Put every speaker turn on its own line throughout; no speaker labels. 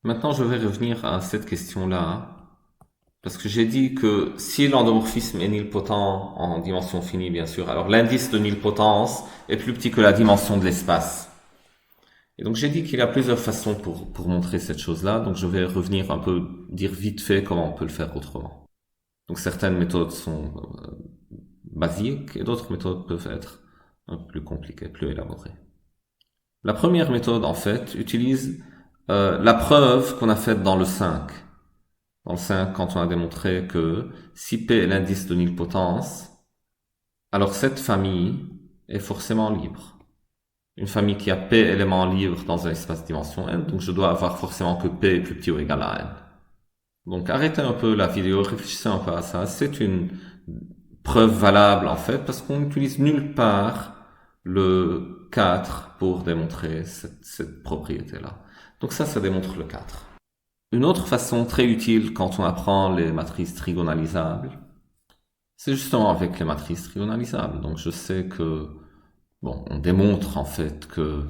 Maintenant, je vais revenir à cette question-là, parce que j'ai dit que si l'endomorphisme est nilpotent en dimension finie, bien sûr, alors l'indice de nilpotence est plus petit que la dimension de l'espace. Et donc j'ai dit qu'il y a plusieurs façons pour montrer cette chose-là, donc je vais revenir un peu, dire vite fait comment on peut le faire autrement. Donc certaines méthodes sont basiques et d'autres méthodes peuvent être un peu plus compliquées, plus élaborées. La première méthode, en fait, utilise la preuve qu'on a faite dans le 5. Dans le 5, quand on a démontré que si P est l'indice de nilpotence, alors cette famille est forcément libre. Une famille qui a P éléments libres dans un espace dimension n, donc je dois avoir forcément que P est plus petit ou égal à n. Donc arrêtez un peu la vidéo, réfléchissez un peu à ça. C'est une preuve valable en fait, parce qu'on n'utilise nulle part le 4 pour démontrer cette propriété-là. Donc ça démontre le 4. Une autre façon très utile quand on apprend les matrices trigonalisables, c'est justement avec les matrices trigonalisables. Donc je sais que, bon, on démontre en fait que,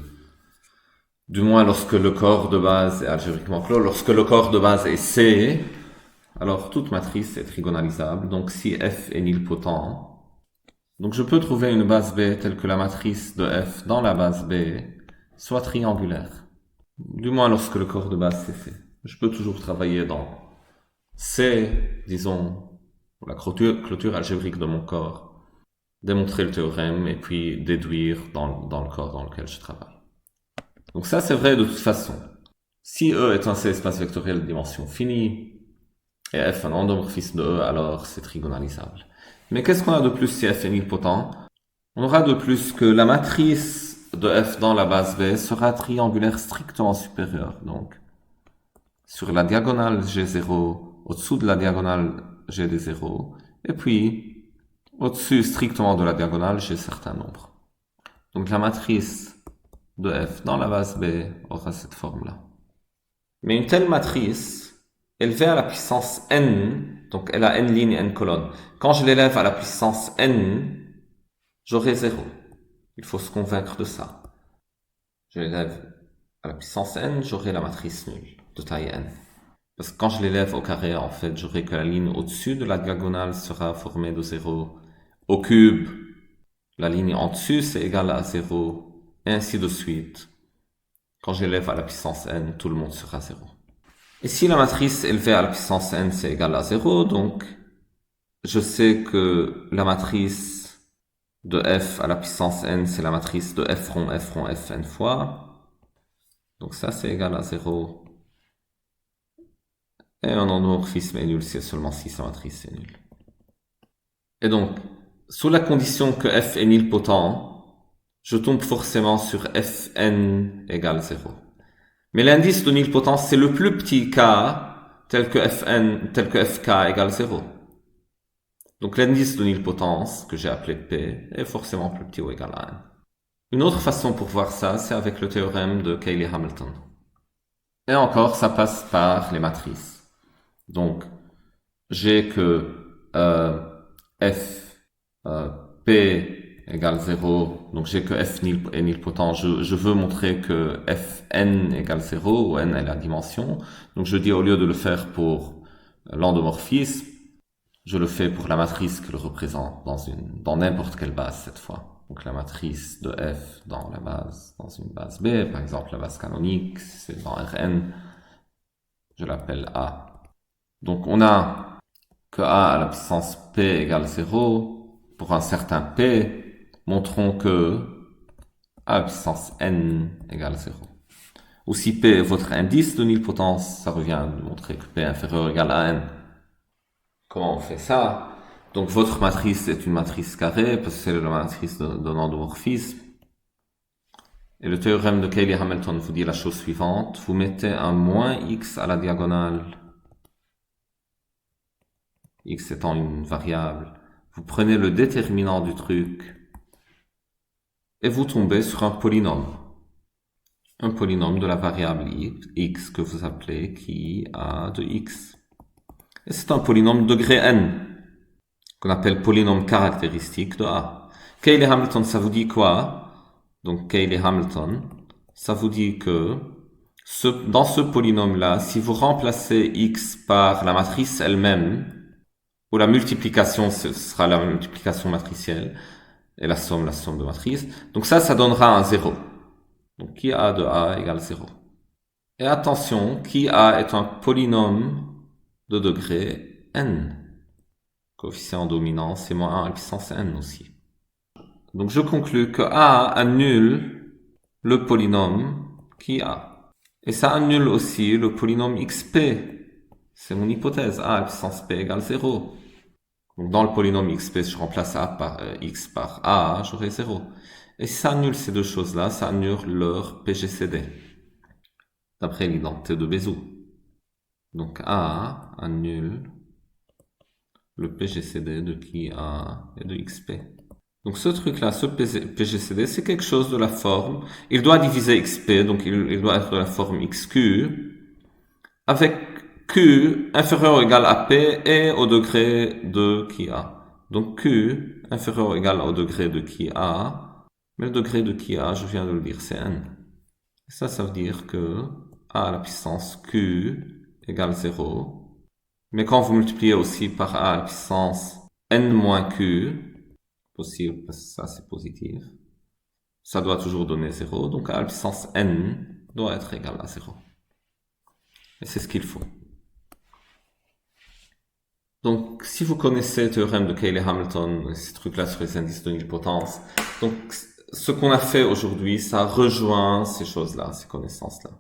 du moins lorsque le corps de base est algébriquement clos, lorsque le corps de base est C, alors toute matrice est trigonalisable. Donc si F est nilpotent, donc je peux trouver une base B telle que la matrice de F dans la base B soit triangulaire. Du moins lorsque le corps de base c'est C. Je peux toujours travailler dans C, disons, la clôture algébrique de mon corps, démontrer le théorème et puis déduire dans le corps dans lequel je travaille. Donc ça c'est vrai de toute façon. Si E est un C espace vectoriel de dimension finie et F un endomorphisme de E, alors c'est trigonalisable. Mais qu'est-ce qu'on a de plus si F est nilpotent? On aura de plus que la matrice de F dans la base B sera triangulaire strictement supérieure. Donc, sur la diagonale G0, au-dessous de la diagonale G des 0, et puis au-dessus strictement de la diagonale G certains nombres. Donc la matrice de F dans la base B aura cette forme-là. Mais une telle matrice, élevée à la puissance n, donc elle a n lignes, n colonnes. Quand je l'élève à la puissance n, j'aurai 0. Il faut se convaincre de ça. Je l'élève à la puissance n, j'aurai la matrice nulle de taille n. Parce que quand je l'élève au carré, en fait, j'aurai que la ligne au-dessus de la diagonale sera formée de 0 au cube. La ligne en dessus, c'est égal à 0, et ainsi de suite. Quand j'élève à la puissance n, tout le monde sera 0. Et si la matrice élevée à la puissance n, c'est égal à 0, donc je sais que la matrice de f à la puissance n, c'est la matrice de f rond, fn fois. Donc ça, c'est égal à 0. Et un endomorphisme est nul si seulement si sa matrice est nulle. Et donc, sous la condition que f est nilpotent, je tombe forcément sur fn égale 0. Mais l'indice de nilpotence, c'est le plus petit k tel que fk égale 0. Donc l'indice de nilpotence, que j'ai appelé P, est forcément plus petit ou égal à 1. Une autre façon pour voir ça, c'est avec le théorème de Cayley-Hamilton. Et encore, ça passe par les matrices. Donc, j'ai que f p égale 0, donc j'ai que f est nilpotent. Je veux montrer que fn égale 0, où n est la dimension. Donc je dis, au lieu de le faire pour l'endomorphisme, je le fais pour la matrice que le représente dans n'importe quelle base cette fois. Donc la matrice de f dans une base B, par exemple la base canonique, c'est dans Rn, je l'appelle A. Donc on a que A à la puissance P égale 0, pour un certain P, montrons que A à la puissance N égale 0. Ou si P est votre indice de nilpotence, ça revient à montrer que P est inférieur ou égal à N. Comment on fait ça? Donc votre matrice est une matrice carrée, parce que c'est la matrice d'un endomorphisme. Et le théorème de Cayley-Hamilton vous dit la chose suivante. Vous mettez un moins x à la diagonale, x étant une variable. Vous prenez le déterminant du truc et vous tombez sur un polynôme. Un polynôme de la variable x que vous appelez qui a de x. Et c'est un polynôme de degré n, qu'on appelle polynôme caractéristique de A. Cayley-Hamilton, ça vous dit quoi? Donc Cayley-Hamilton, ça vous dit que Dans ce polynôme-là, si vous remplacez x par la matrice elle-même, ou la multiplication, ce sera la multiplication matricielle, et la somme de matrices, donc ça donnera un 0. Donc qui a de a égale 0. Et attention, qui a est un polynôme de degré n. Coefficient dominant, c'est moins 1 à la puissance n aussi. Donc je conclus que a annule le polynôme qui a. Et ça annule aussi le polynôme xp. C'est mon hypothèse, a à la puissance p égale 0. Donc dans le polynôme xp, si je remplace a par x par a, j'aurai 0. Et si ça annule ces deux choses-là, ça annule leur PGCD, d'après l'identité de Bézout. Donc a annule le PGCD de qui a et de xp. Donc ce truc-là, ce PGCD, c'est quelque chose de la forme, il doit diviser xp, donc il doit être de la forme xq, avec q inférieur ou égal à p et au degré de qui a. Donc q inférieur ou égal au degré de qui a, mais le degré de qui a, je viens de le dire, c'est n. Et ça veut dire que a à la puissance q égale 0. Mais quand vous multipliez aussi par a à la puissance n moins q, possible parce que ça c'est positif, ça doit toujours donner 0, donc a à la puissance n doit être égal à 0. Et c'est ce qu'il faut. Donc si vous connaissez le théorème de Cayley-Hamilton, ces trucs-là sur les indices de nilpotence, donc ce qu'on a fait aujourd'hui, ça rejoint ces choses-là, ces connaissances-là.